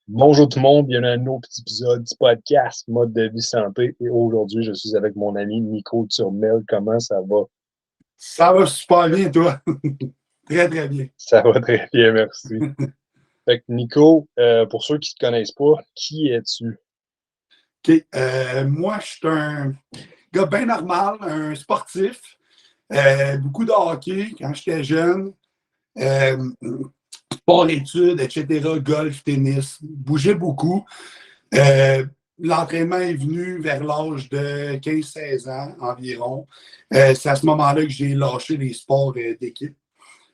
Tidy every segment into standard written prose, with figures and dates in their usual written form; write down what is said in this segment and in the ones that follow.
Bonjour tout le monde, bienvenue à un nouveau petit épisode du podcast Mode de vie santé. Et aujourd'hui, je suis avec mon ami Nico Turmel. Comment ça va? Ça va super bien, toi. Très, très bien. Ça va très bien, merci. Fait que Nico, pour ceux qui ne te connaissent pas, qui es-tu? OK. Moi, je suis un gars bien normal, un sportif. Beaucoup de hockey quand j'étais jeune. Euh, Sport-études, etc. Golf, tennis. Bougeais beaucoup. Euh, L'entraînement est venu vers l'âge de 15-16 ans environ. C'est à ce moment-là que j'ai lâché les sports d'équipe.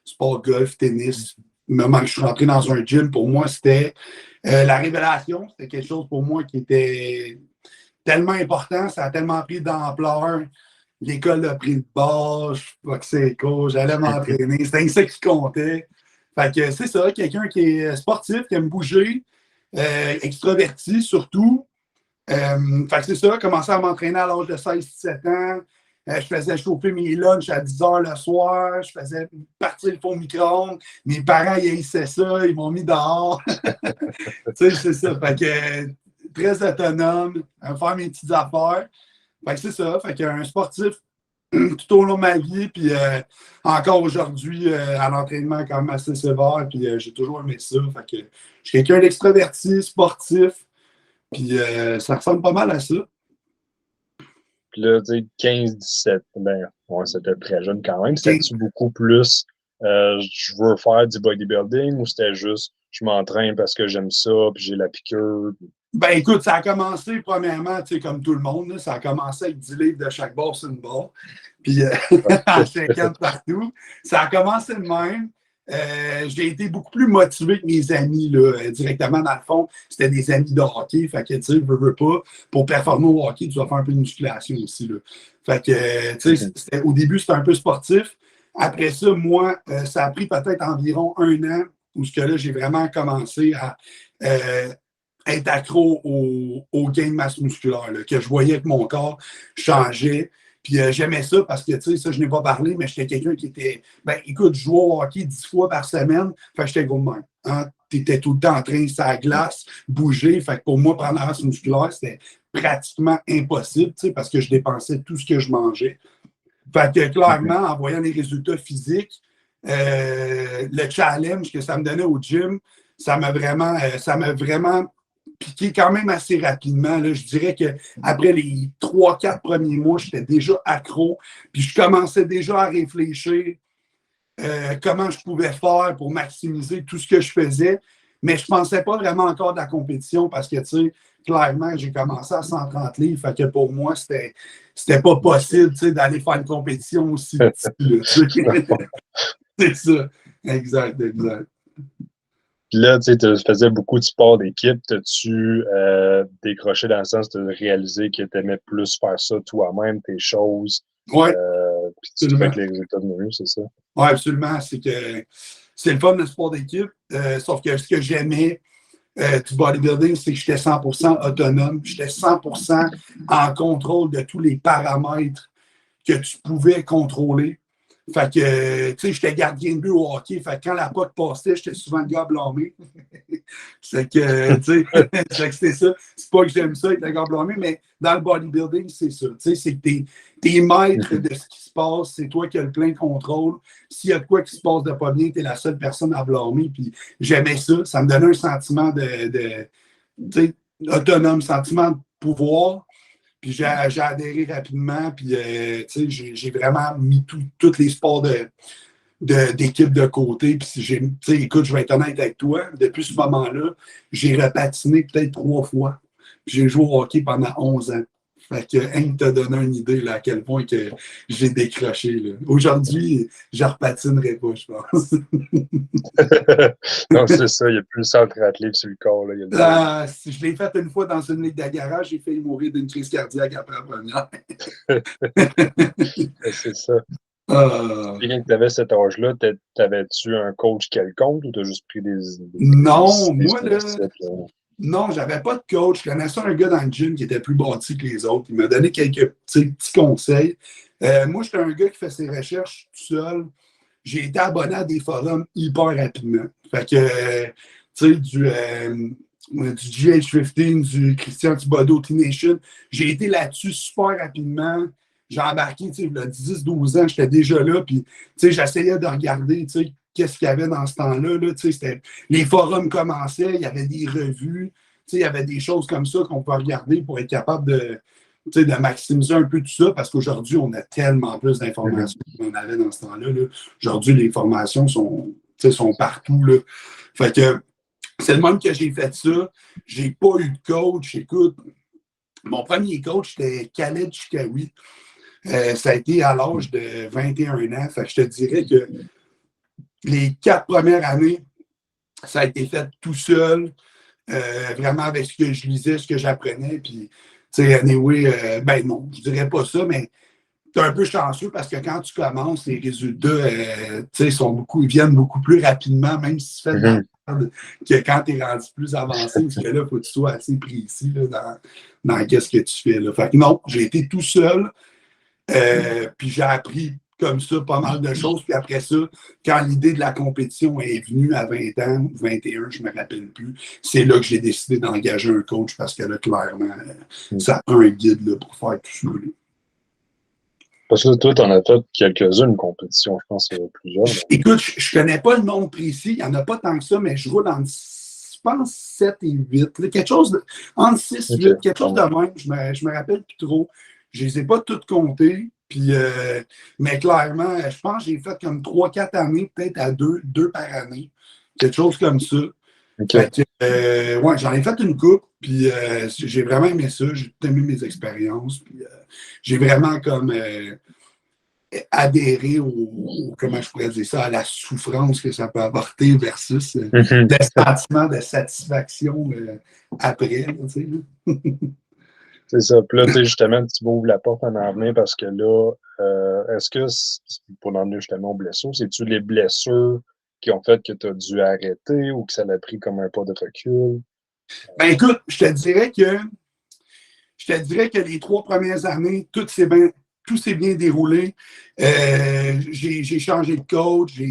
Sport, golf, tennis. Le moment que je suis rentré dans un gym, pour moi, c'était la révélation. C'était quelque chose pour moi qui était tellement important. Ça a tellement pris d'ampleur. L'école a pris de base, je boxais coach, j'allais m'entraîner. C'était ça qui comptait. Fait que c'est ça, quelqu'un qui est sportif, qui aime bouger, extraverti surtout. Fait que c'est ça, commencé à m'entraîner à l'âge de 16-17 ans. Je faisais chauffer mes lunchs à 10 heures le soir. Je faisais partir le fond micro-ondes. Mes parents, ils haïssaient ça. Ils m'ont mis dehors. Tu sais, c'est ça. Fait que très autonome, à faire mes petites affaires. Fait que c'est ça. Fait qu'un sportif tout au long de ma vie. Puis encore aujourd'hui, à l'entraînement, quand même assez sévère. Puis j'ai toujours aimé ça. Fait que je suis quelqu'un d'extraverti, sportif. Puis ça ressemble pas mal à ça. Puis là, tu sais, 15-17, ben, ouais, c'était très jeune quand même. Okay. C'était-tu beaucoup plus, je veux faire du bodybuilding ou c'était juste, je m'entraîne parce que j'aime ça, puis j'ai la piqûre? Ben écoute, ça a commencé premièrement, tu sais, comme tout le monde, là, ça a commencé avec 10 livres de chaque barre sur une barre, puis en 50 partout. Ça a commencé de même. J'ai été beaucoup plus motivé que mes amis, là, directement dans le fond. C'était des amis de hockey, fait que, tu sais, veux pas, pour performer au hockey, tu dois faire un peu de musculation aussi, là. Fait que, tu sais, au début, c'était un peu sportif. Après ça, moi, ça a pris peut-être environ un an où ce que là, j'ai vraiment commencé à être accro au gain de masse musculaire, là, que je voyais que mon corps changeait. Puis j'aimais ça parce que, tu sais, ça, je n'ai pas parlé, mais j'étais quelqu'un qui était. Ben, écoute, je jouais au hockey 10 fois par semaine. Fait que j'étais gros de même. Hein? Tu étais tout le temps en train, sur la glace, bouger. Fait que pour moi, prendre la masse musculaire, c'était pratiquement impossible, tu sais, parce que je dépensais tout ce que je mangeais. Fait que clairement, en voyant les résultats physiques, le challenge que ça me donnait au gym, ça m'a vraiment piqué quand même assez rapidement. Là. Je dirais qu'après les 3-4 premiers mois, j'étais déjà accro. Puis je commençais déjà à réfléchir comment je pouvais faire pour maximiser tout ce que je faisais. Mais je ne pensais pas vraiment encore de la compétition parce que, tu sais, clairement, j'ai commencé à 130 livres. Fait que pour moi, c'était pas possible, tu sais, d'aller faire une compétition aussi petite. C'est ça. Exact, exact. Puis là, tu sais, tu faisais beaucoup de sport d'équipe. T'as-tu décroché dans le sens de réaliser que tu aimais plus faire ça toi-même, tes choses, Oui, puis tu trouvais que les résultats de mieux, c'est ça? Oui, absolument. C'est le fun de sport d'équipe. Sauf que ce que j'aimais du bodybuilding, c'est que j'étais 100% autonome. J'étais 100% en contrôle de tous les paramètres que tu pouvais contrôler. Fait que, tu sais, j'étais gardien de but au hockey. Fait que quand la puck passait, j'étais souvent le gars blâmé. C'est que, tu sais, c'est ça. C'est pas que j'aime ça être le gars blâmé, mais dans le bodybuilding, c'est ça. Tu sais, c'est que t'es maître de ce qui se passe. C'est toi qui as le plein contrôle. S'il y a de quoi qui se passe de pas bien, t'es la seule personne à blâmer. Puis j'aimais ça. Ça me donnait un sentiment de tu sais, autonome, sentiment de pouvoir. Puis j'ai adhéré rapidement, puis j'ai vraiment mis tous les sports d'équipe de côté. Puis écoute, je vais être honnête avec toi, depuis ce moment-là, j'ai repatiné peut-être 3 fois. Puis j'ai joué au hockey pendant 11 ans. Fait que Hank t'a donné une idée là, à quel point que j'ai décroché. Là. Aujourd'hui, je ne repatinerai pas, je pense. Non, c'est ça, il n'y a plus le centre athlète sur le corps. Là, Je l'ai fait une fois dans une ligue de garage, j'ai failli mourir d'une crise cardiaque après la première. C'est ça. Et quand tu avais cet âge-là, t'avais-tu un coach quelconque ou tu as juste pris Non, des moi, là, non, j'avais pas de coach. Je connaissais un gars dans le gym qui était plus bâti que les autres. Il m'a donné quelques petits conseils. Moi, j'étais un gars qui fait ses recherches tout seul. J'ai été abonné à des forums hyper rapidement. Fait que, tu sais, du GH15, du Christian Thibodeau T-Nation. J'ai été là-dessus super rapidement. J'ai embarqué, tu sais, il y a 10-12 ans, j'étais déjà là, puis, tu sais, j'essayais de regarder, tu sais, qu'est-ce qu'il y avait dans ce temps-là, là, tu sais, les forums commençaient, il y avait des revues, tu sais, il y avait des choses comme ça qu'on peut regarder pour être capable de, tu sais, de maximiser un peu tout ça, parce qu'aujourd'hui, on a tellement plus d'informations qu'on avait dans ce temps-là, là. Aujourd'hui, les formations sont, tu sais, sont partout, là. Fait que c'est le même que j'ai fait ça. J'ai pas eu de coach. Écoute, mon premier coach, c'était Khaled Chikawi. Ça a été à l'âge de 21 ans. Fait que je te dirais que les 4 premières années, ça a été fait tout seul, vraiment avec ce que je lisais, ce que j'apprenais. Puis, tu sais, anyway, ben non, je dirais pas ça, mais tu es un peu chanceux parce que quand tu commences, les résultats, ils viennent beaucoup plus rapidement, même si tu fais de la merde, que quand tu es rendu plus avancé, parce que là, il faut que tu sois assez précis là, dans qu'est-ce que tu fais. Là. Fait que non, j'ai été tout seul, puis j'ai appris comme ça pas mal de choses. Puis après ça, quand l'idée de la compétition est venue à 20 ans, 21, je ne me rappelle plus, c'est là que j'ai décidé d'engager un coach parce que là, clairement, ça a un guide là, pour faire tout ça. Là. Parce que toi, tu en as fait quelques-unes compétitions, je pense, plusieurs. Écoute, je ne connais pas le nombre précis, il n'y en a pas tant que ça, mais je roule entre, je pense, 7 et 8. Là, quelque chose de, entre 6 et 8, quelque chose de même, je me rappelle plus trop. Je ne les ai pas toutes comptées, puis, mais clairement, je pense que j'ai fait comme 3-4 années, peut-être à 2 par année. Quelque chose comme ça. Okay. Fait que, ouais, j'en ai fait une coupe, puis j'ai vraiment aimé ça, j'ai aimé mes expériences, puis j'ai vraiment comme adhérer comment je pourrais dire ça, à la souffrance que ça peut apporter versus des sentiments de satisfaction après. Tu sais. C'est ça. Puis là, tu sais, justement, tu m'ouvres la porte en venir parce que là, est-ce que, pour en venir justement aux blessures, c'est-tu les blessures qui ont fait que tu as dû arrêter ou que ça l'a pris comme un pas de recul? Ben écoute, je te dirais que les 3 premières années, tout s'est bien déroulé. J'ai changé de coach.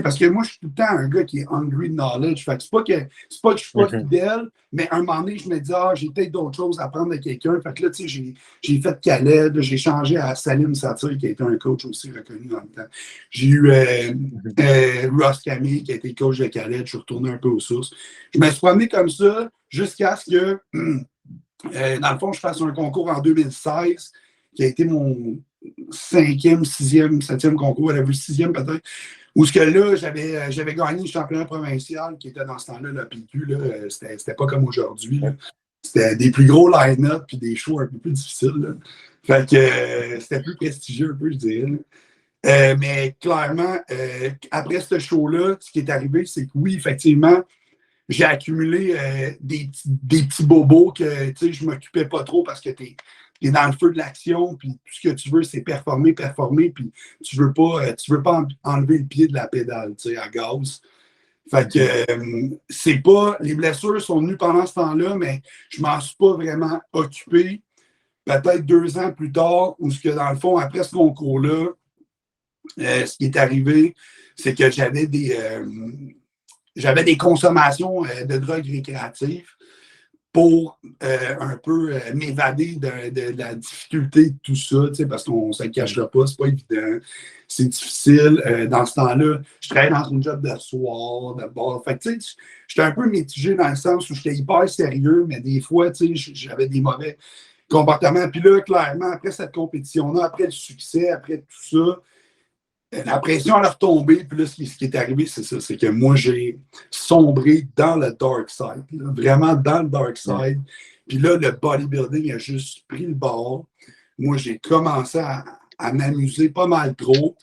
Parce que moi, je suis tout le temps un gars qui est hungry knowledge. Fait que c'est pas que je suis pas fidèle, mais à un moment donné, je me dis, j'ai peut-être d'autres choses à apprendre de quelqu'un. Fait que là, tu sais, j'ai fait Khaled, j'ai changé à Salim Satir, qui a été un coach aussi reconnu dans le temps. J'ai eu Ross Camille, qui a été coach de Khaled. Je suis retourné un peu aux sources. Je me suis promené comme ça jusqu'à ce que dans le fond, je fasse un concours en 2016 qui a été mon 5e, 6e, 7e concours, elle a vu 6e peut-être, où ce que là, j'avais gagné le championnat provincial qui était dans ce temps-là, la PQ, là, c'était pas comme aujourd'hui. C'était des plus gros line-up puis des shows un peu plus difficiles. Là. Fait que c'était plus prestigieux un peu, je dirais. Mais clairement, après ce show-là, ce qui est arrivé, c'est que oui, effectivement, j'ai accumulé des petits bobos que je ne m'occupais pas trop parce que tu es dans le feu de l'action, puis tout ce que tu veux, c'est performer, puis tu veux pas enlever le pied de la pédale à gaz. Fait que c'est pas. Les blessures sont venues pendant ce temps-là, mais je m'en suis pas vraiment occupé. Peut-être 2 ans plus tard, où ce que dans le fond, après ce concours-là, ce qui est arrivé, c'est que j'avais des consommations de drogues récréatives pour un peu m'évader de la difficulté de tout ça, parce qu'on ne se cachera pas, c'est pas évident. C'est difficile. Dans ce temps-là, je travaillais dans une job de soir, de bord. Fait que, j'étais un peu mitigé dans le sens où j'étais hyper sérieux, mais des fois, j'avais des mauvais comportements. Puis là, clairement, après cette compétition-là, après le succès, après tout ça, la pression a retombé, puis là, ce qui est arrivé, c'est ça, c'est que moi, j'ai sombré dans le dark side, là, vraiment dans le dark side. Puis là, le bodybuilding a juste pris le bord. Moi, j'ai commencé à m'amuser pas mal trop.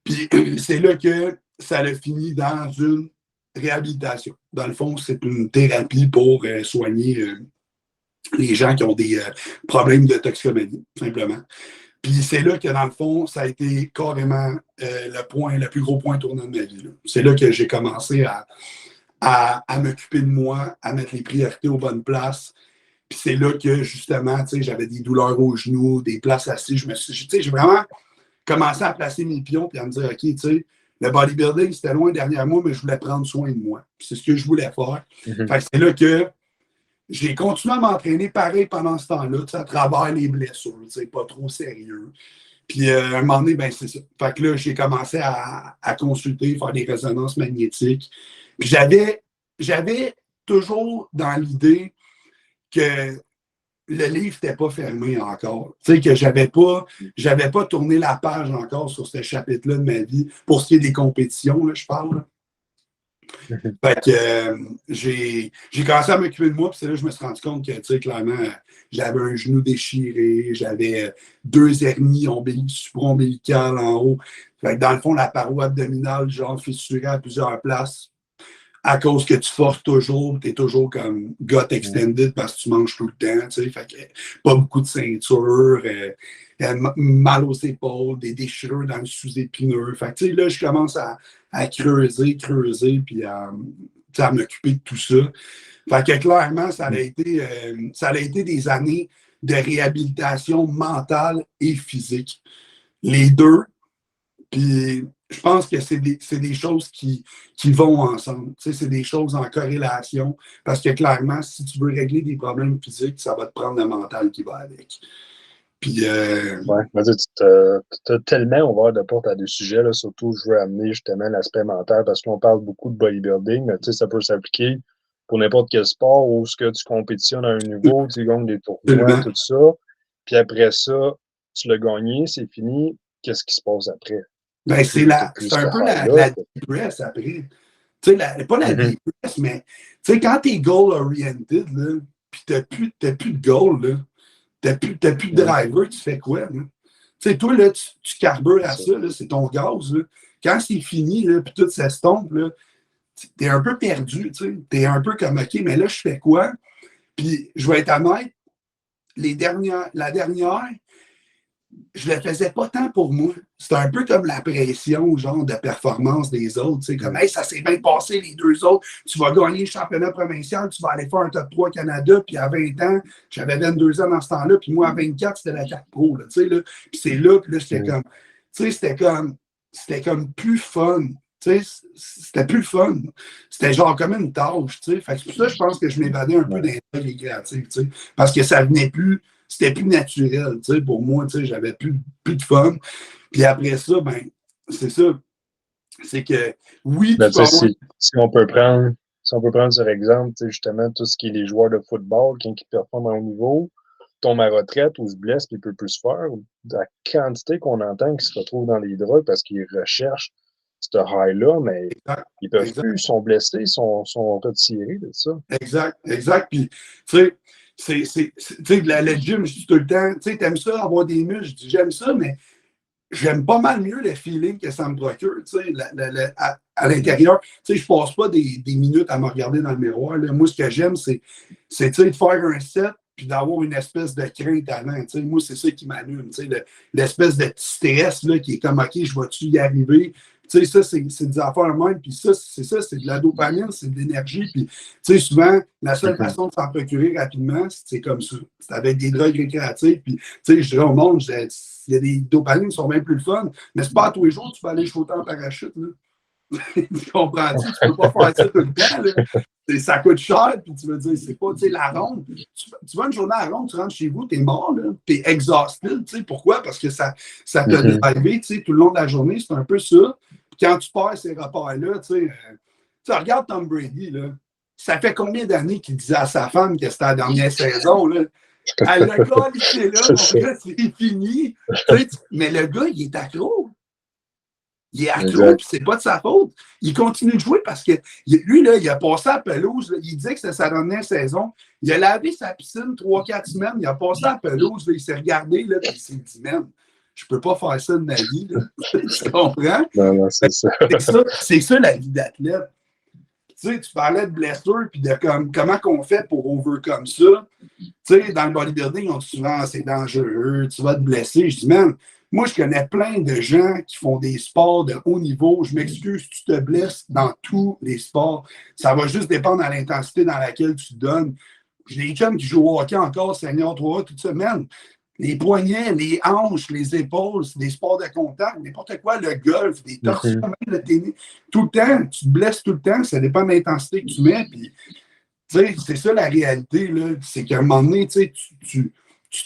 Puis c'est là que ça a fini dans une réhabilitation. Dans le fond, c'est une thérapie pour soigner les gens qui ont des problèmes de toxicomanie, simplement. Puis c'est là que, dans le fond, ça a été carrément le plus gros point tournant de ma vie. Là. C'est là que j'ai commencé à m'occuper de moi, à mettre les priorités aux bonnes places. Puis c'est là que, justement, j'avais des douleurs aux genoux, des places assises. J'ai vraiment commencé à placer mes pions et à me dire, OK, le bodybuilding, c'était loin derrière moi, mais je voulais prendre soin de moi. C'est ce que je voulais faire. Mhm. Fait que c'est là que j'ai continué à m'entraîner pareil pendant ce temps-là, à travers les blessures, pas trop sérieux. Puis à un moment donné, ben c'est ça. Fait que là, j'ai commencé à consulter, faire des résonances magnétiques. Puis j'avais toujours dans l'idée que le livre n'était pas fermé encore. Tu sais, que j'avais pas tourné la page encore sur ce chapitre-là de ma vie, pour ce qui est des compétitions, là, je parle. Là. Fait que j'ai commencé à m'occuper de moi, puis c'est là que je me suis rendu compte que, tu sais, clairement, j'avais un genou déchiré, j'avais 2 hernies supra-ombilicales en haut. Fait que dans le fond, la paroi abdominale, genre, fissurée à plusieurs places à cause que tu forces toujours, tu es toujours comme gut extended parce que tu manges tout le temps, tu sais. Fait que pas beaucoup de ceinture, mal aux épaules, des déchirures dans le sous-épineux. Fait que, tu sais, là, je commence à creuser, puis à m'occuper de tout ça. Fait que clairement, ça a été des années de réhabilitation mentale et physique. Les deux. Puis je pense que c'est des choses qui vont ensemble. Tu sais, c'est des choses en corrélation. Parce que clairement, si tu veux régler des problèmes physiques, ça va te prendre le mental qui va avec. Puis, Ouais, vas-y, tu as tellement ouvert de porte à des sujets, là, surtout je veux amener justement l'aspect mental parce qu'on parle beaucoup de bodybuilding, mais tu sais, ça peut s'appliquer pour n'importe quel sport où ce que tu compétitionnes à un niveau, tu gagnes des tournois, absolument. tout ça. Puis après ça, tu l'as gagné, c'est fini. Qu'est-ce qui se passe après? Ben, C'est c'est un peu la dépresse après. Tu sais, pas la Mhm. dépresse, mais tu sais, quand tu es goal-oriented, puis tu n'as plus de goal, là, t'as plus de Mhm. driver, tu fais quoi? Tu sais, toi, là, tu carbures à C'est ça. ça, c'est ton gaz. Là. Quand c'est fini, là, puis tout s'estompe, t'es un peu perdu, tu sais. T'es un peu comme, OK, mais là, je fais quoi? Puis, je vais être honnête, la dernière, je le faisais pas tant pour moi. C'était un peu comme la pression, genre, de performance des autres. Tu sais, comme, Mhm. hey, ça s'est bien passé, les 2 autres. Tu vas gagner le championnat provincial, tu vas aller faire un top 3 Canada. Puis à 20 ans, j'avais 22 ans dans ce temps-là. Puis moi, à 24, c'était la 4 Pro. Là, tu sais, là. Puis c'est là, puis là, c'était Mhm. comme, tu sais, c'était comme plus fun. Tu sais, c'était plus fun. C'était genre comme une tâche. Tu sais. Fait que pour ça, je pense que je m'évadais un peu Ouais. des règles créatives. Tu sais, parce que ça venait plus. C'était plus naturel, tu sais, pour moi, tu sais, j'avais plus de fun. Puis après ça, ben, c'est ça. C'est que, oui, Ben, tu peux tu sais, avoir... si on peut prendre sur exemple, tu sais, justement, tout ce qui est les joueurs de football, qui performent à haut niveau, tombe à retraite ou se blesse puis il peut plus se faire, la quantité qu'on entend qui se retrouvent dans les drogues parce qu'ils recherchent ce high-là, mais Exact, ils peuvent exact, plus, ils sont blessés, sont retirés de ça. exact. Puis, tu sais, tu sais, le gym, je dis tout le temps, tu sais, t'aimes ça, avoir des muscles? Je dis, j'aime ça, mais j'aime pas mal mieux le feeling que ça me procure, tu sais, à l'intérieur. Tu sais, je passe pas des minutes à me regarder dans le miroir. Là. Moi, ce que j'aime, c'est tu sais, de faire un set puis d'avoir une espèce de crainte avant. Tu sais, moi, c'est ça qui m'allume. Tu sais, l'espèce de petit stress là, qui est comme, OK, je vais-tu y arriver? Tu sais, ça, c'est des affaires même. Puis ça, c'est de la dopamine, c'est de l'énergie. Puis, tu sais, souvent, la seule Mhm. façon de s'en procurer rapidement, c'est comme ça. C'est avec des drogues récréatives. Puis, tu sais, je dirais au monde, il y a des dopamines qui sont bien plus le fun, mais c'est pas à tous les jours que tu vas aller sauter en parachute. Là. Tu comprends-tu? Tu peux pas faire ça tout le temps. Là. Ça coûte cher, puis tu veux dire, c'est pas, tu sais, la ronde. Tu vas une journée à la ronde, tu rentres chez vous, t'es mort, là. T'es exhausté, tu sais. Pourquoi? Parce que ça t'a Mhm. drivé, tu sais, tout le long de la journée, c'est un peu ça. Puis quand tu perds ces repères-là, tu sais, regarde Tom Brady, là. Ça fait combien d'années qu'il disait à sa femme que c'était la dernière saison, là? Elle le gars, il est là, C'est mon ça. gars, c'est fini. Tu sais, mais le gars, il est accro. Il est accro, Exact. puis c'est pas de sa faute. Il continue de jouer parce que lui, là, il a passé à la pelouse. Là, il disait que c'était sa dernière saison. Il a lavé sa piscine 3, 4 semaines. Il a passé à la pelouse. Là, il s'est regardé, là, puis il s'est dit, man, je peux pas faire ça de ma vie. Là. Tu comprends? Non, non, c'est ça. C'est ça la vie d'athlète. Tu sais, tu parlais de blessure, puis de comment qu'on fait pour overcome ça. Tu sais, dans le bodybuilding, on dit souvent, c'est dangereux, tu vas te blesser. Je dis, man, moi, je connais plein de gens qui font des sports de haut niveau. Je m'excuse, tu te blesses dans tous les sports. Ça va juste dépendre de l'intensité dans laquelle tu te donnes. J'ai des chums qui jouent au hockey encore, senior 3, toute semaine. Les poignets, les hanches, les épaules, c'est des sports de contact, n'importe quoi, le golf, des torsions, même le tennis. Tout le temps, tu te blesses tout le temps, ça dépend de l'intensité que tu mets. Puis, c'est ça la réalité, là. C'est qu'à un moment donné, tu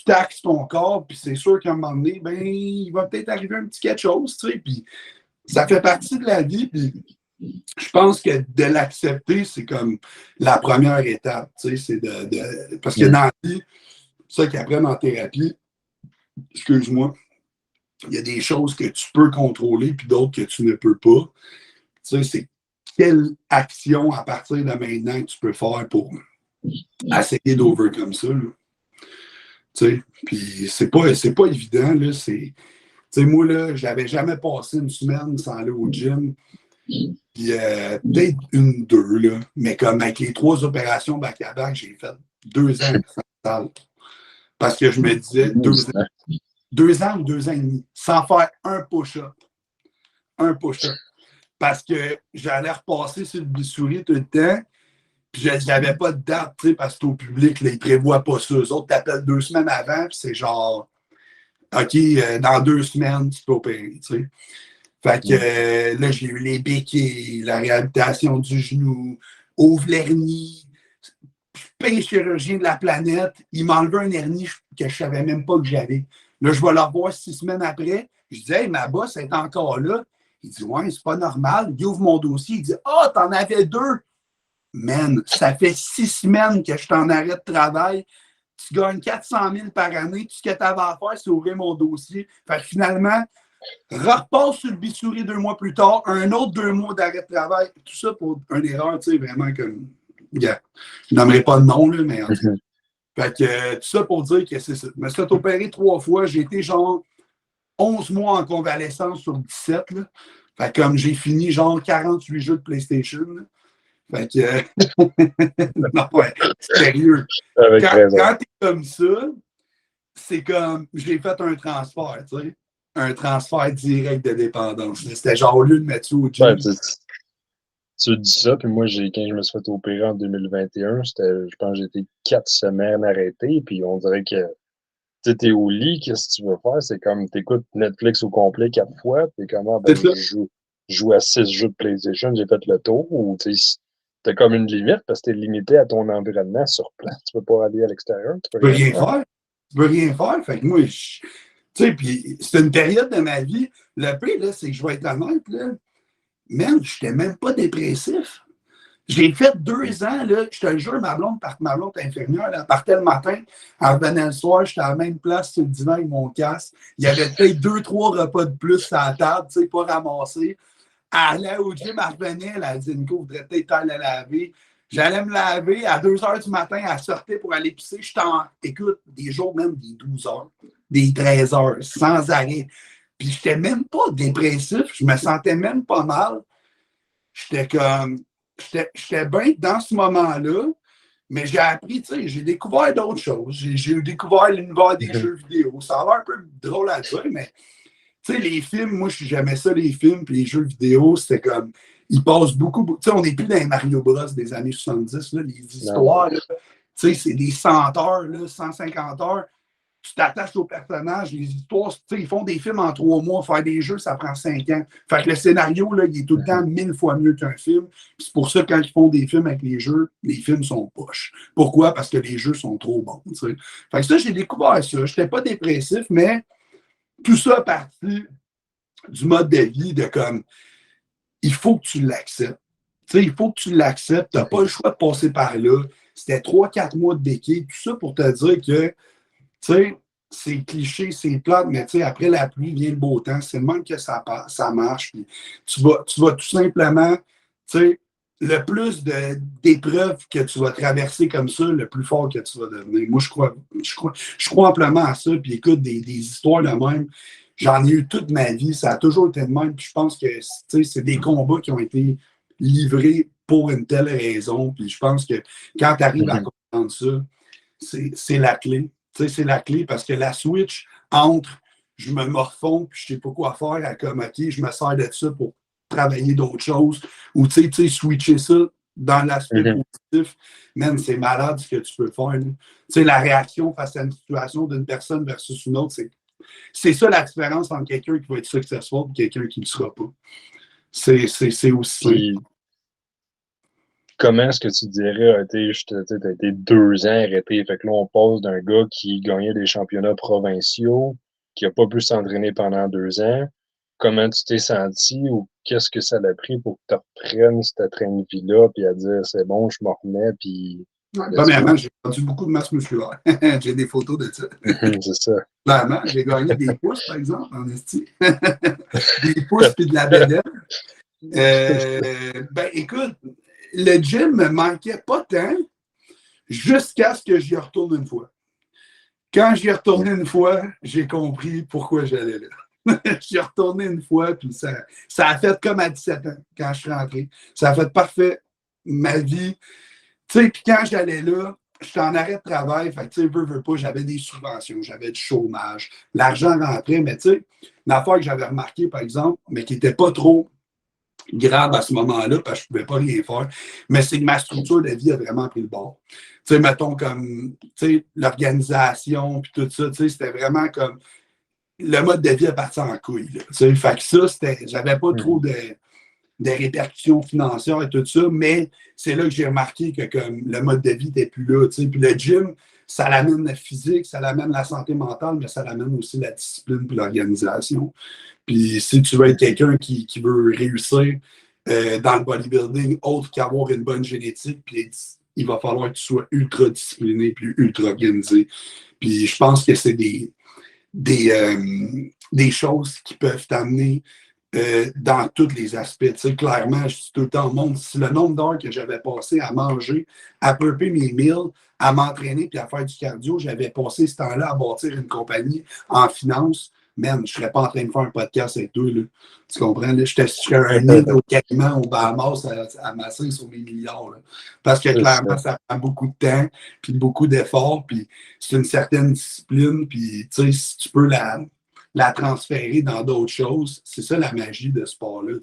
taxes ton corps, puis c'est sûr qu'à un moment donné, ben, il va peut-être arriver un petit quelque chose, puis ça fait partie de la vie, puis je pense que de l'accepter, c'est comme la première étape, c'est parce que dans la vie, ça qu'ils apprennent en thérapie, excuse-moi, il y a des choses que tu peux contrôler puis d'autres que tu ne peux pas. C'est quelle action à partir de maintenant que tu peux faire pour essayer d'overcome ça. Puis c'est pas évident. Là, moi, là, je n'avais jamais passé une semaine sans aller au gym. Puis peut-être une, deux, là. Mais comme avec les 3 opérations back-à-back, j'ai fait 2 ans sans salle. Parce que je me disais 2 ans ou 2 ans et demi, sans faire un push-up. Un push-up. Parce que j'allais repasser sur le bistouri tout le temps, puis je n'avais pas de date, parce que au public, là, ils ne prévoient pas ça. Eux autres t'appellent 2 semaines avant, puis c'est genre, OK, dans 2 semaines, tu peux opérer, Fait que là, j'ai eu les béquilles, la réhabilitation du genou, ouvre l'hernie, pire chirurgien de la planète, il m'a enlevé un hernie que je ne savais même pas que j'avais. Là, je vais le revoir 6 semaines après. Je dis, hey, ma bosse est encore là. Il dit, ouais, c'est pas normal. Il ouvre mon dossier. Il dit, ah, t'en avais 2. Man, ça fait 6 semaines que je t'en arrête de travail. Tu gagnes 400 000 par année. Tout ce que tu avais à faire, c'est ouvrir mon dossier. Fait que finalement, repasse sur le bistouri 2 mois plus tard, un autre 2 mois d'arrêt de travail. Tout ça pour une erreur, vraiment comme. Yeah. Je n'aimerais pas le nom, là, mais en tout cas. Fait que tout ça pour dire que c'est ça. Je me suis fait opérer 3 fois. J'ai été genre 11 mois en convalescence sur 17. Là. Fait que comme j'ai fini genre 48 jeux de PlayStation. Là. Fait que non, ouais, sérieux. Quand t'es comme ça, c'est comme j'ai fait un transfert, tu sais. Un transfert direct de dépendance. C'était genre au lieu de mettre ça au gym. Ouais, tu dis ça, puis moi, quand je me suis fait opérer en 2021, je pense que j'ai été 4 semaines arrêté, puis on dirait que tu es au lit, qu'est-ce que tu veux faire? C'est comme tu écoutes Netflix au complet 4 fois, puis comment je joue à 6 jeux de PlayStation, j'ai fait le tour, ou tu as comme une limite parce que tu es limité à ton environnement sur place. Tu peux pas aller à l'extérieur. Tu peux rien faire. Tu peux rien faire. Fait que moi, tu sais, puis c'est une période de ma vie. Le pire, là, c'est que je vais être honnête, là. Même, je n'étais même pas dépressif. J'ai fait 2 ans, là, je te le jure, ma blonde infirmière, elle partait le matin, elle revenait le soir, j'étais à la même place sur le divan avec mon casque. Il y avait peut-être 2-3 repas de plus à la table, tu sais, pas ramassés. Elle allait au gym, elle revenait, elle a dit, Nico, voudrait peut-être aller laver. J'allais me laver, à 2 heures du matin, elle sortait pour aller pisser. Écoute, des jours même des 12 heures, des 13 heures, sans arrêt. Puis j'étais même pas dépressif, je me sentais même pas mal. J'étais bien dans ce moment-là, mais j'ai appris, tu sais, j'ai découvert d'autres choses. J'ai découvert l'univers des jeux vidéo. Ça a l'air un peu drôle à dire, mais tu sais, les films, moi, j'aimais ça, les films, puis les jeux vidéo, c'était comme, ils passent beaucoup. Tu sais, on n'est plus dans les Mario Bros des années 70, là, les histoires, tu sais, c'est des 100 heures, là, 150 heures. Tu t'attaches aux personnages, les histoires, ils font des films en 3 mois, faire des jeux, ça prend 5 ans. Fait que le scénario, là, il est tout le temps 1000 fois mieux qu'un film. Puis c'est pour ça que quand ils font des films avec les jeux, les films sont poches. Pourquoi? Parce que les jeux sont trop bons. T'sais. Fait que ça, j'ai découvert ça. Je n'étais pas dépressif, mais tout ça parti du mode de vie de comme, il faut que tu l'acceptes. Il faut que tu l'acceptes. Tu n'as pas le choix de passer par là. C'était 3-4 mois de béquille. Tout ça pour te dire que tu sais, c'est cliché, c'est plate, mais tu sais, après la pluie vient le beau temps. C'est le même que ça marche. Puis tu vas tout simplement, tu sais, le plus d'épreuves que tu vas traverser comme ça, le plus fort que tu vas devenir. Moi, je crois amplement à ça. Puis écoute, des histoires de même, j'en ai eu toute ma vie. Ça a toujours été de même. Puis je pense que, tu sais, c'est des combats qui ont été livrés pour une telle raison. Puis je pense que quand tu arrives à comprendre ça, c'est la clé. Tu sais, c'est la clé parce que la switch entre je me morfonds puis je sais pas quoi faire à comme OK, je me sers de ça pour travailler d'autres choses ou tu sais, switcher ça dans l'aspect positif, man, c'est malade ce que tu peux faire. Tu sais, la réaction face à une situation d'une personne versus une autre, c'est ça la différence entre quelqu'un qui va être successful et quelqu'un qui ne le sera pas. C'est aussi. Puis, comment est-ce que tu dirais, tu as été 2 ans arrêté, fait que là, on passe d'un gars qui gagnait des championnats provinciaux, qui n'a pas pu s'entraîner pendant 2 ans. Comment tu t'es senti ou qu'est-ce que ça l'a pris pour que tu reprennes cette train de vie-là, puis à dire, c'est bon, je m'en remets, puis... Premièrement, j'ai perdu beaucoup de masse musculaire. J'ai des photos de ça. C'est ça. Clairement, j'ai gagné des pouces, par exemple, en esti. Des pouces puis de la bédaine. Ben, écoute, le gym me manquait pas tant jusqu'à ce que j'y retourne une fois. Quand j'y retourné une fois, j'ai compris pourquoi j'allais là. J'y retourné une fois, puis ça a fait comme à 17 ans, quand je suis rentré. Ça a fait parfait ma vie. Tu sais, puis quand j'allais là, j'étais en arrêt de travail, fait que tu sais, veux pas, j'avais des subventions, j'avais du chômage, l'argent rentrait, mais tu sais, l'affaire que j'avais remarqué, par exemple, mais qui n'était pas trop grave à ce moment-là, parce que je ne pouvais pas rien faire, mais c'est que ma structure de vie a vraiment pris le bord. Tu sais, mettons comme, tu sais, l'organisation, puis tout ça, tu sais, c'était vraiment comme, le mode de vie est parti en couille, là, tu sais, fait que ça, j'avais pas trop de répercussions financières et tout ça, mais c'est là que j'ai remarqué que comme le mode de vie n'était plus là. Tu sais. Puis le gym, ça l'amène la physique, ça l'amène la santé mentale, mais ça l'amène aussi la discipline et l'organisation. Puis si tu veux être quelqu'un qui veut réussir dans le bodybuilding, autre qu'avoir une bonne génétique, puis il va falloir que tu sois ultra discipliné puis ultra organisé. Puis je pense que c'est des choses qui peuvent t'amener dans tous les aspects. Tu sais, clairement, je suis tout le temps au monde. Si le nombre d'heures que j'avais passé à manger, à prepper mes meals, à m'entraîner puis à faire du cardio, j'avais passé ce temps-là à bâtir une compagnie en finance, man, je ne serais pas en train de faire un podcast avec toi. Là. Tu comprends? Là? Je serais un île au Caïman, au Bahamas, à masser sur mes milliards. Là. Parce que clairement, ça prend beaucoup de temps, puis beaucoup d'efforts, puis c'est une certaine discipline, puis tu sais, si tu peux la transférer dans d'autres choses. C'est ça la magie de ce sport-là.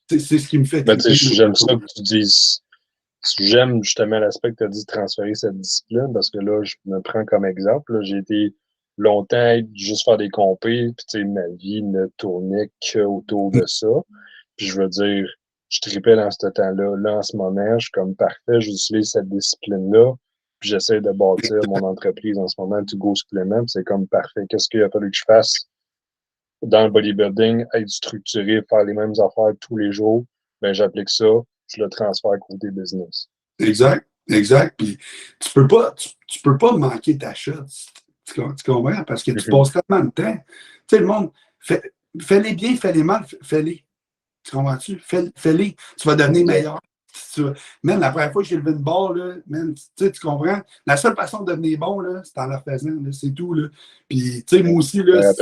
C'est ce qui me fait. Ben, j'aime ça que tu dises. J'aime justement l'aspect que tu as dit de transférer cette discipline parce que là, je me prends comme exemple. Là, j'ai été longtemps juste faire des compés, puis ma vie ne tournait qu'autour de ça. Puis je veux dire, je tripais dans ce temps-là. Là, en ce moment, je suis comme parfait, j'utilise cette discipline-là. Puis j'essaie de bâtir mon entreprise en ce moment, To Go Supplement, c'est comme parfait. Qu'est-ce qu'il a fallu que je fasse dans le bodybuilding, être structuré, faire les mêmes affaires tous les jours? Ben, j'applique ça, je le transfère côté business. Exact, exact. Puis tu peux pas manquer ta shot. Tu comprends? Parce que tu passes tellement de temps. Tu sais, le monde, fais-les bien, fais-les mal, fais-les. Tu comprends-tu? Fais-les. Tu vas devenir meilleur. Même la première fois que j'ai levé une barre, là, man, tu comprends? La seule façon de devenir bon, là, c'est en la faisant, c'est tout. Là. Puis, tu sais, moi aussi, là,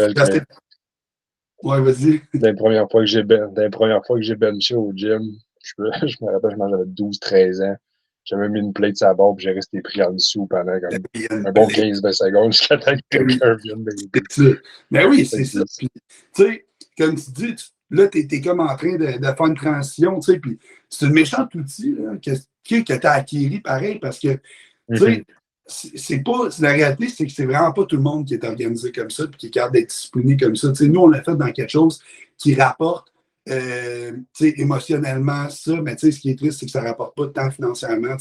ouais, vas-y. Dans les premières fois que j'ai benché au gym, je me rappelle, j'avais 12-13 ans. J'avais mis une plate sur la barre, puis j'ai resté pris en dessous pendant comme un bon 15-20 secondes jusqu'à temps que quelqu'un vienne m'aider. Mais oui, c'est ça. Puis, tu sais, comme tu dis, là, tu es comme en train de faire une transition, tu sais, puis c'est un méchant outil là, que tu as acquis pareil, parce que, tu sais, la réalité, c'est que c'est vraiment pas tout le monde qui est organisé comme ça, puis qui est capable d'être discipliné comme ça. Tu sais, nous, on l'a fait dans quelque chose qui rapporte émotionnellement ça, mais ce qui est triste, c'est que ça ne rapporte pas de temps financièrement.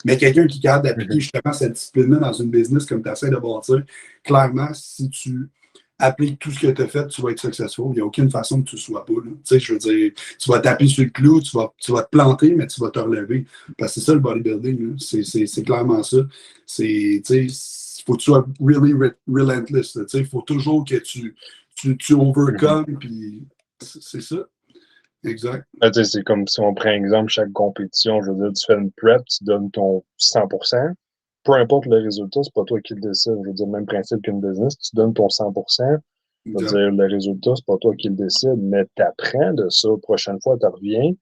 Mais quelqu'un qui est capable d'appliquer justement cette discipline-là dans une business comme tu essaies de bâtir, clairement, si tu appliques tout ce que tu as fait, tu vas être successful. Il n'y a aucune façon que tu ne sois pas. Je veux dire, tu vas taper sur le clou, tu vas te planter, mais tu vas te relever. Parce que c'est ça le bodybuilding. C'est clairement ça. Il faut que tu sois really relentless. Il faut toujours que tu overcomes, puis c'est ça. Exact. C'est comme si on prend exemple chaque compétition, je veux dire, tu fais une prep, tu donnes ton 100%. Peu importe le résultat, c'est pas toi qui le décide. Je veux dire, même principe qu'une business, tu donnes ton 100%. Je veux dire, le résultat, c'est pas toi qui le décide, mais tu apprends de ça. Prochaine fois, tu reviens,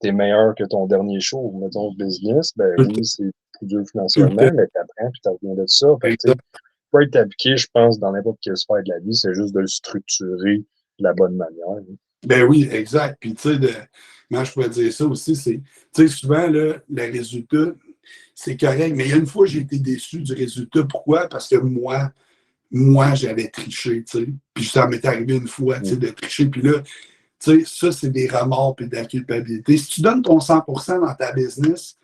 tu es meilleur que ton dernier show. Mettons, business, ben oui, c'est plus dur financièrement, mais tu apprends puis tu reviens de ça. Fait que, peut être appliqué, je pense, dans n'importe quelle sphère de la vie, c'est juste de le structurer de la bonne manière. Ben oui, exact. Puis, tu sais, comment je pourrais dire ça aussi, c'est, tu sais, souvent, là, le résultat, c'est correct, mais il y a une fois, j'ai été déçu du résultat. Pourquoi? Parce que moi, j'avais triché, tu sais. Puis ça m'est arrivé une fois, tu sais, de tricher. Puis là, tu sais, ça, c'est des remords et de la culpabilité. Si tu donnes ton 100% dans ta business,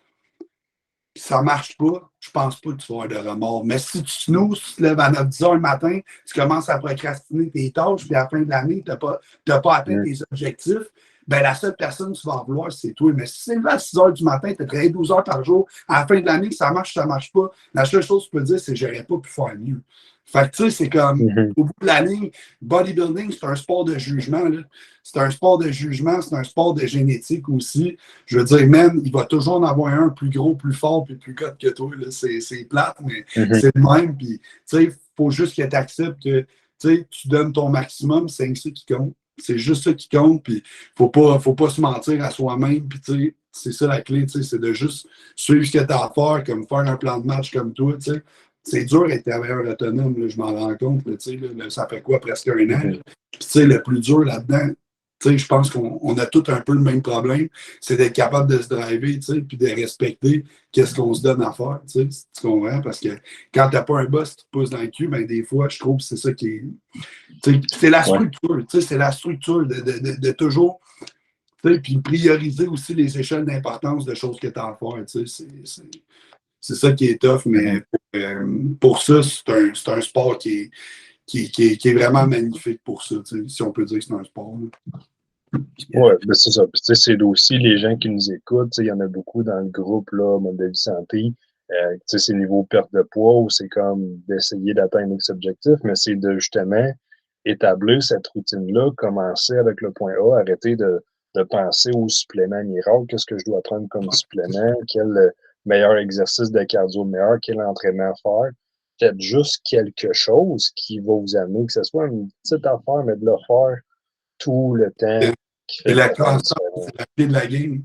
puis ça ne marche pas, je pense pas que tu vas avoir de remords. Mais si tu snooze, tu te lèves à 9-10 heures le matin, tu commences à procrastiner tes tâches, puis à la fin de l'année, tu n'as pas atteint tes objectifs, ben la seule personne que tu vas en vouloir, c'est toi. Mais si c'est levé à 6 heures du matin, tu as travaillé 12 heures par jour, à la fin de l'année, ça marche pas, la seule chose que tu peux dire, c'est que j'aurais pas pu faire mieux. Fait que tu sais, c'est comme, au bout de la ligne, bodybuilding, c'est un sport de jugement, là. C'est un sport de jugement, c'est un sport de génétique aussi. Je veux dire, même, il va toujours en avoir un plus gros, plus fort, puis plus cote que toi. C'est plate, mais c'est le même. Puis, tu sais, il faut juste que tu acceptes que tu donnes ton maximum, c'est ça qui compte. C'est juste ça qui compte. Puis, faut pas se mentir à soi-même. Puis, tu sais, c'est ça la clé, c'est de juste suivre ce que tu as à faire, comme faire un plan de match comme toi, tu sais. C'est dur d'être travailleur autonome, là, je m'en rends compte. Là, ça fait quoi, presque un an? Puis, le plus dur là-dedans, je pense qu'on a tous un peu le même problème, c'est d'être capable de se driver, puis de respecter qu'est-ce qu'on se donne à faire. Tu comprends? Parce que quand tu n'as pas un boss qui te pousse dans le cul, ben, des fois, je trouve que c'est ça qui est. C'est la structure, c'est la structure de toujours. Puis prioriser aussi les échelles d'importance de choses que tu as à faire. C'est ça qui est tough, mais pour ça, c'est un sport qui est vraiment magnifique pour ça, si on peut dire que c'est un sport. Oui, ben c'est ça. Puis, c'est aussi les gens qui nous écoutent. Il y en a beaucoup dans le groupe là, Mode de vie santé. C'est niveau perte de poids où c'est comme d'essayer d'atteindre X objectif, mais c'est de justement établir cette routine-là, commencer avec le point A, arrêter de penser aux suppléments miracles. Qu'est-ce que je dois prendre comme supplément? Quel meilleur exercice de cardio meilleur? Quel entraînement faire? Faites juste quelque chose qui va vous amener, que ce soit une petite affaire, mais de le faire tout le temps. C'est la constance, c'est la clé de la game.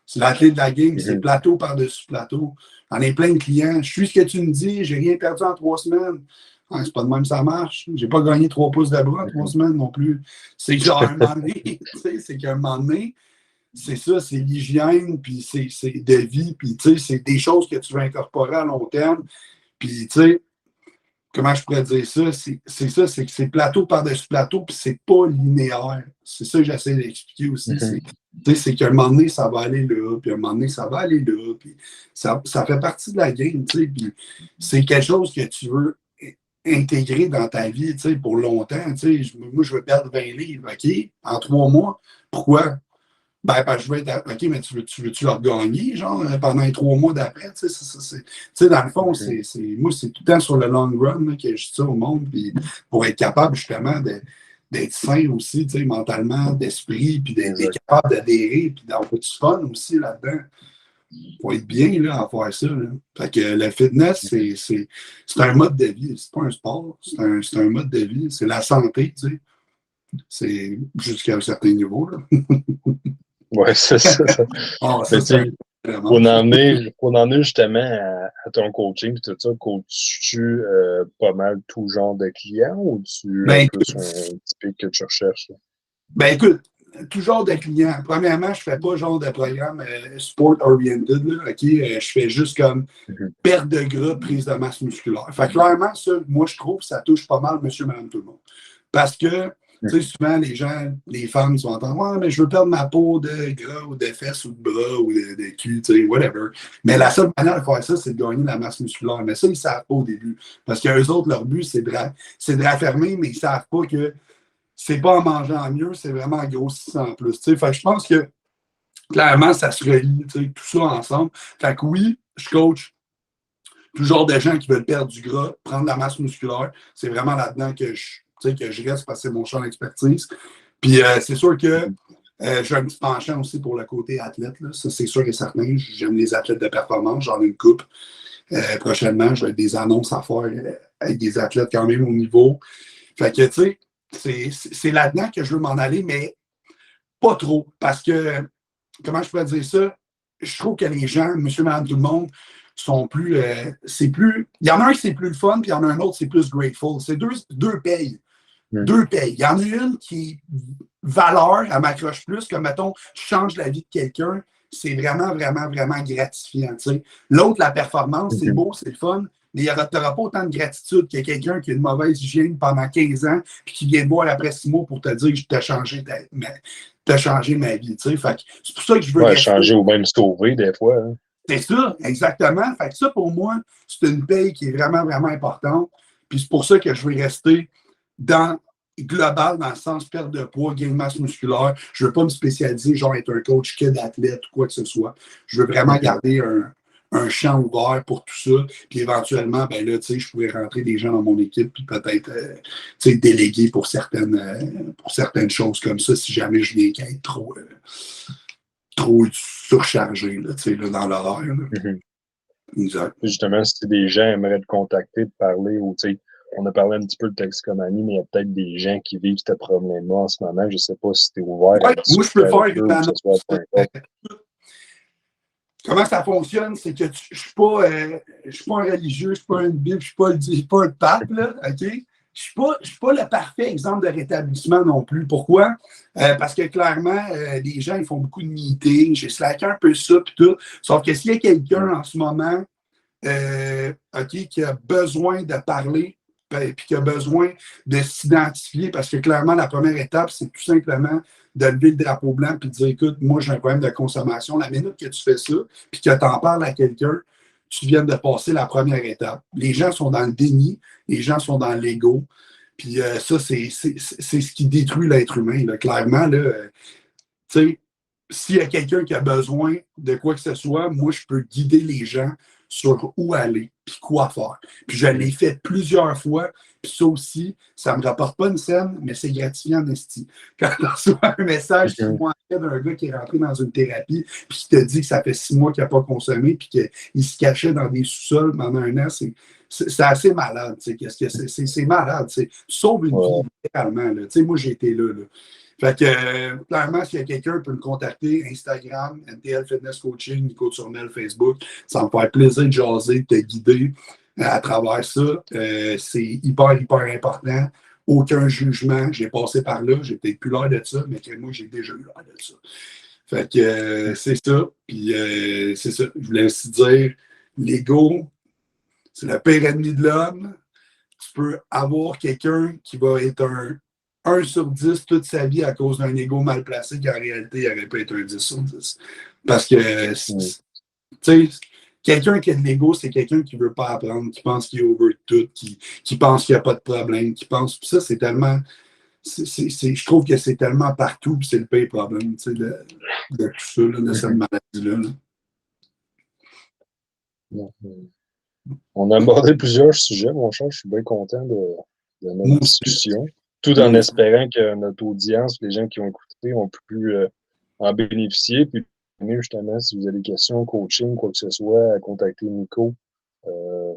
C'est la clé de la game, c'est plateau par-dessus plateau. J'en ai plein de clients. Je suis ce que tu me dis, j'ai rien perdu en 3 semaines. Ouais, c'est pas de même ça marche. J'ai pas gagné 3 pouces de bras en 3 semaines non plus. C'est genre un moment donné, c'est qu'à un moment donné, c'est ça, c'est l'hygiène, puis c'est de vie, puis c'est des choses que tu veux incorporer à long terme. Puis, tu sais, comment je pourrais dire ça? C'est ça, c'est que c'est plateau par-dessus plateau, puis c'est pas linéaire. C'est ça que j'essaie d'expliquer aussi. C'est qu'à un moment donné, ça va aller là, puis à un moment donné, ça va aller là, puis ça fait partie de la game, tu sais, puis c'est quelque chose que tu veux intégrer dans ta vie, tu sais, pour longtemps, tu sais. Moi, je veux perdre 20 livres, OK? En 3 mois. Pourquoi? Ben, parce que je veux être. OK, mais tu veux-tu leur gagner, genre, pendant les 3 mois d'après? Tu sais, dans le fond, moi, c'est tout le temps sur le long run là, que je dis ça au monde, puis pour être capable, justement, d'être sain aussi, tu sais, mentalement, d'esprit, puis d'être capable d'adhérer, puis d'avoir du fun aussi là-dedans. Il faut être bien là, à faire ça. Là. Fait que le fitness, c'est un mode de vie. C'est pas un sport, c'est un mode de vie. C'est la santé, tu sais. C'est jusqu'à un certain niveau. Là. Oui, c'est ça. Oh, ça pour en emmener justement à ton coaching et tout ça, coaches-tu pas mal tout genre de clients ou tu as plus un typique que tu recherches? Ben écoute, tout genre de clients. Premièrement, je ne fais pas genre de programme sport-oriented. OK? Je fais juste comme perte de gras, prise de masse musculaire. Fait que clairement, ça, moi, je trouve que ça touche pas mal monsieur, madame, tout le monde. Parce que tu sais, souvent, les gens, les femmes sont entendre ouais, mais je veux perdre ma peau de gras ou de fesses ou de bras ou de cul, tu sais, whatever. Mais la seule manière de faire ça, c'est de gagner la masse musculaire. Mais ça, ils ne savent pas au début. Parce qu'eux autres, leur but, c'est de raffermir, mais ils ne savent pas que c'est pas en mangeant mieux, c'est vraiment en grossissant en plus. Fait que je pense que clairement, ça se relie, tout ça ensemble. Fait que oui, je coach tout genre de gens qui veulent perdre du gras, prendre de la masse musculaire. C'est vraiment là-dedans que je reste parce que c'est mon champ d'expertise. Puis c'est sûr que j'ai un petit penchant aussi pour le côté athlète. Là. Ça, c'est sûr et certain. J'aime les athlètes de performance. J'en ai une coupe. Prochainement, j'ai des annonces à faire avec des athlètes quand même au niveau. Fait que, tu sais, c'est là-dedans que je veux m'en aller, mais pas trop. Parce que, comment je pourrais dire ça? Je trouve que les gens, monsieur, madame, tout le monde, sont plus. Il y en a un qui c'est plus le fun, puis il y en a un autre qui c'est plus grateful. C'est deux payes. deux payes. Il y en a une qui est valeur, elle m'accroche plus, comme mettons, je change la vie de quelqu'un, c'est vraiment, vraiment, vraiment gratifiant. T'sais. L'autre, la performance, c'est beau, c'est le fun, mais tu n'auras pas autant de gratitude que quelqu'un qui a une mauvaise hygiène pendant 15 ans puis qui vient te voir après 6 mois pour te dire que je t'ai changé ma vie. C'est pour ça que je veux rester. Changer ou même sauver des fois. Hein. C'est ça, exactement. Fait que ça, pour moi, c'est une paye qui est vraiment, vraiment importante. Puis c'est pour ça que je veux rester dans global, dans le sens perte de poids, gain de masse musculaire. Je ne veux pas me spécialiser, genre être un coach que d'athlète ou quoi que ce soit. Je veux vraiment garder un champ ouvert pour tout ça. Puis éventuellement, ben là, je pourrais rentrer des gens dans mon équipe puis peut-être déléguer pour certaines choses comme ça si jamais je viens qu'à être trop surchargé là, dans l'horaire. Exact. Justement, si des gens aimeraient te contacter, te parler, ou on a parlé un petit peu de toxicomanie, mais il y a peut-être des gens qui vivent ce problème-là en ce moment. Je ne sais pas si tu es ouvert. Ouais, moi, je peux faire une annonce. Comment ça fonctionne? C'est que je ne suis pas un religieux, je ne suis pas une Bible, je ne suis pas un pape, là, OK? Je ne suis pas le parfait exemple de rétablissement non plus. Pourquoi? Parce que clairement, les gens ils font beaucoup de meetings, j'ai slacké un peu ça puis tout. Sauf que s'il y a quelqu'un en ce moment qui a besoin de parler puis qui a besoin de s'identifier, parce que clairement, la première étape, c'est tout simplement de lever le drapeau blanc et de dire écoute, moi j'ai un problème de consommation. La minute que tu fais ça, puis que tu en parles à quelqu'un, tu viens de passer la première étape. Les gens sont dans le déni, les gens sont dans l'ego. Puis ça, c'est ce qui détruit l'être humain. Là. Clairement, s'il y a quelqu'un qui a besoin de quoi que ce soit, moi, je peux guider les gens sur où aller puis quoi faire. Puis je l'ai fait plusieurs fois. Puis ça aussi, ça ne me rapporte pas une scène, mais c'est gratifiant, esti. Quand tu reçois un message 6 mois après d'un gars qui est rentré dans une thérapie puis qui te dit que ça fait 6 mois qu'il n'a pas consommé puis qu'il se cachait dans des sous-sols pendant un an, c'est assez malade. C'est malade. Tu sauves une vie, littéralement. Là. Moi, j'ai été là. Fait que, clairement, s'il y a quelqu'un qui peut me contacter, Instagram, NTL Fitness Coaching, Nico Turmel, Facebook, ça me fait plaisir de jaser, de te guider à travers ça. C'est hyper, hyper important. Aucun jugement. J'ai passé par là. J'ai peut-être plus l'air de ça, mais moi, j'ai déjà eu l'air de ça. Fait que, c'est ça. Puis, c'est ça. Je voulais aussi dire, l'ego, c'est le pire ennemi de l'homme. Tu peux avoir quelqu'un qui va être un 1 sur 10 toute sa vie à cause d'un ego mal placé qui en réalité n'aurait pas été un 10 sur 10. Parce que, tu sais, quelqu'un qui a de l'ego, c'est quelqu'un qui ne veut pas apprendre, qui pense qu'il est over tout, qui pense qu'il n'y a pas de problème, qui pense. Puis ça, c'est tellement. Je trouve que c'est tellement partout, puis c'est le pire problème, tu sais, de tout ça, là, de cette maladie-là. On a abordé plusieurs sujets, mon cher. Je suis bien content de notre discussion. Tout en espérant que notre audience, les gens qui ont écouté, ont pu en bénéficier. Puis, justement, si vous avez des questions, coaching, quoi que ce soit, à contacter Nico. Je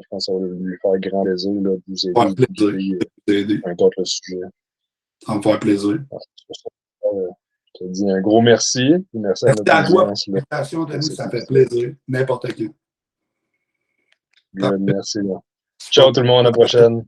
pense que ça va lui faire grand plaisir là, de vous aider peu importe le sujet. Ça va me faire plaisir. Je te dis un gros merci. Merci à notre audience. L'invitation, Denis, ça fait plaisir. N'importe qui. Merci. Ciao tout le monde, à la prochaine.